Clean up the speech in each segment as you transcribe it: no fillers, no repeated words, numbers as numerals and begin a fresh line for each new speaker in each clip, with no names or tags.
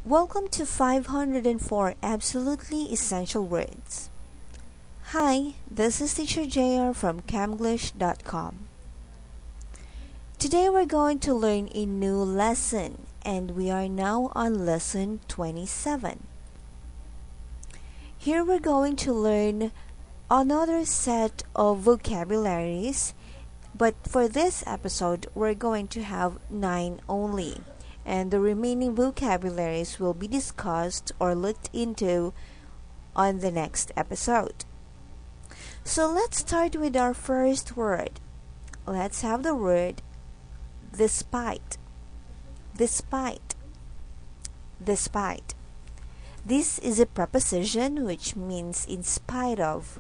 Welcome to 504 Absolutely Essential Words. Hi, this is Teacher JR from camglish.com. Today we're going to learn a new lesson, and we are now on lesson 27. Here we're going to learn another set of vocabularies, but for this episode we're going to have 9 only. And the remaining vocabularies will be discussed or looked into on the next episode. So let's start with our first word. Let's have the word despite. Despite. Despite. This is a preposition which means in spite of.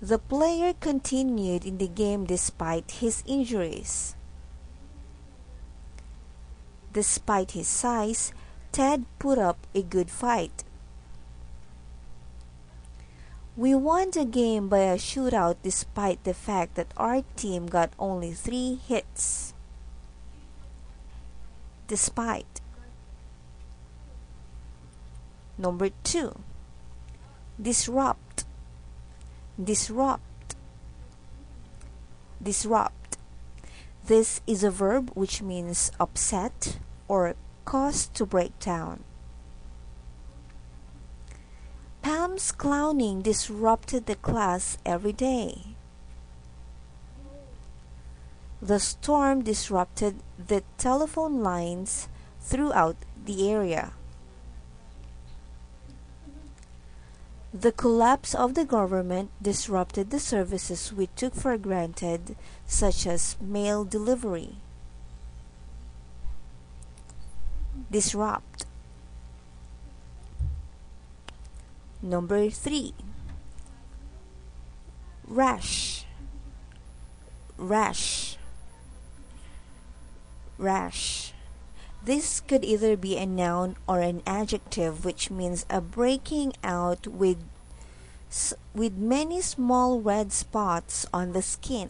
The player continued in the game despite his injuries. Despite his size, Ted put up a good fight. We won the game by a shootout despite the fact that our team got only 3 hits. Despite. Number 2. Disrupt. Disrupt. Disrupt. This is a verb which means upset or cause to break down. Pam's clowning disrupted the class every day. The storm disrupted the telephone lines throughout the area. The collapse of the government disrupted the services we took for granted, such as mail delivery. Disrupt. Number 3. Rash. Rash. Rash. This could either be a noun or an adjective, which means a breaking out with many small red spots on the skin.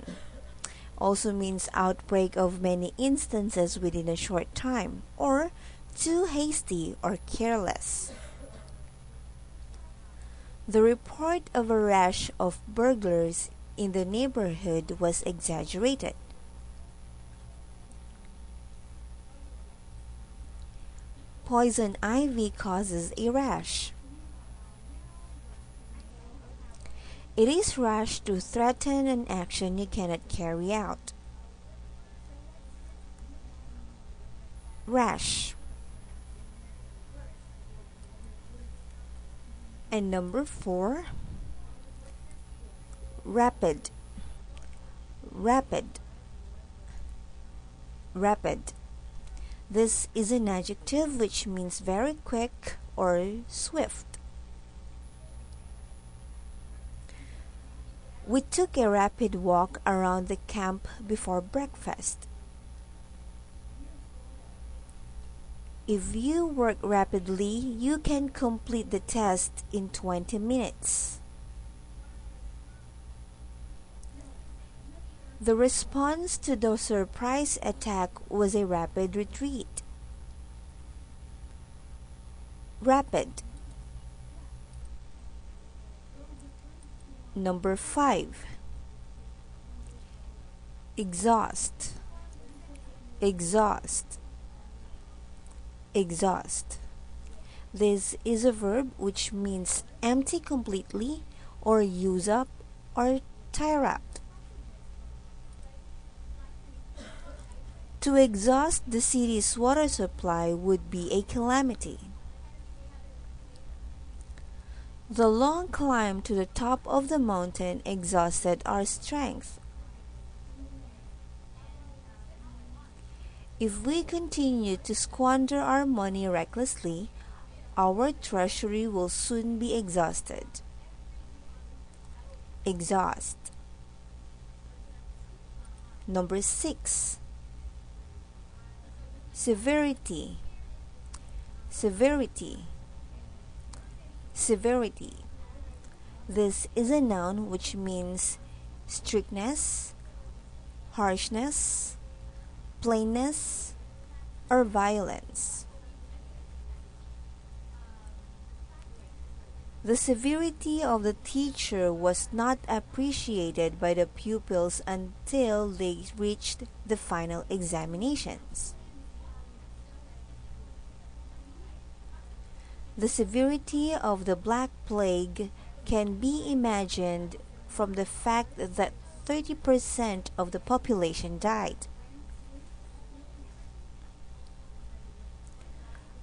Also means outbreak of many instances within a short time, or too hasty or careless. The report of a rash of burglars in the neighborhood was exaggerated. Poison ivy causes a rash. It is rash to threaten an action you cannot carry out. Rash. And number 4. Rapid. Rapid. Rapid. This is an adjective which means very quick or swift. We took a rapid walk around the camp before breakfast. If you work rapidly, you can complete the test in 20 minutes. The response to the surprise attack was a rapid retreat. Rapid. Number 5. Exhaust. Exhaust. Exhaust. This is a verb which means empty completely or use up or tire out. To exhaust the city's water supply would be a calamity. The long climb to the top of the mountain exhausted our strength. If we continue to squander our money recklessly, our treasury will soon be exhausted. Exhaust. Number 6. Severity. Severity. Severity. This is a noun which means strictness, harshness, plainness, or violence. The severity of the teacher was not appreciated by the pupils until they reached the final examinations. The severity of the Black Plague can be imagined from the fact that 30% of the population died.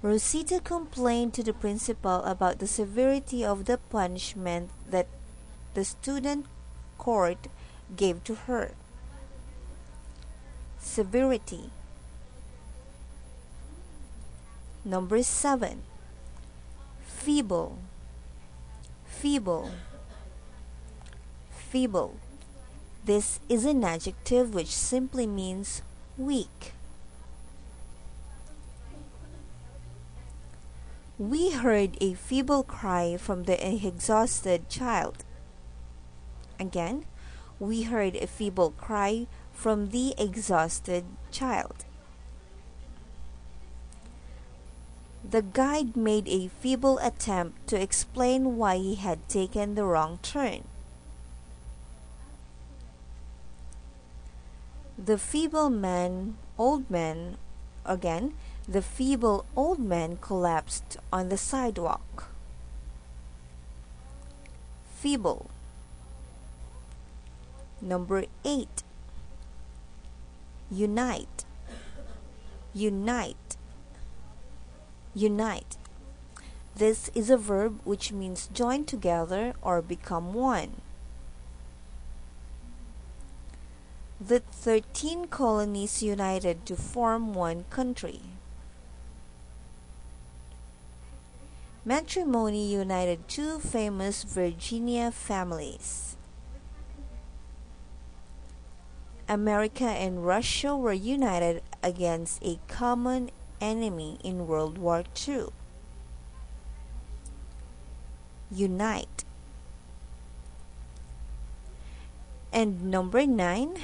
Rosita complained to the principal about the severity of the punishment that the student court gave to her. Severity. Number 7. Feeble. Feeble. Feeble. This is an adjective which simply means weak. We heard a feeble cry from the exhausted child. Again, we heard a feeble cry from the exhausted child. The guide made a feeble attempt to explain why he had taken the wrong turn. The feeble old man collapsed on the sidewalk. Feeble. Number 8. Unite. Unite. Unite. This is a verb which means join together or become one. The 13 colonies united to form one country. Matrimony united two famous Virginia families. America and Russia were united against a common enemy in World War II. Unite. And number 9.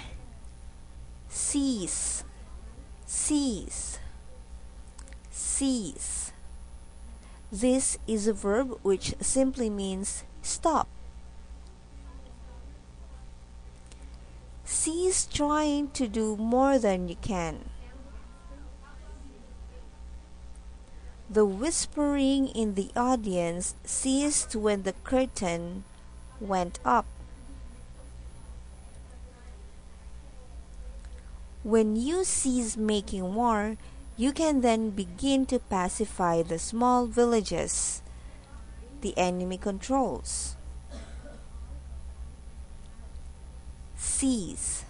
Cease. Cease. Cease. This is a verb which simply means stop. Cease trying to do more than you can. The whispering in the audience ceased when the curtain went up. When you cease making war, you can then begin to pacify the small villages the enemy controls. Cease.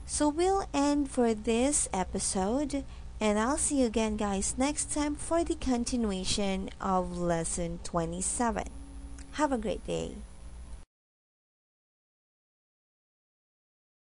So we'll end for this episode, and I'll see you again, guys, next time for the continuation of lesson 27. Have a great day.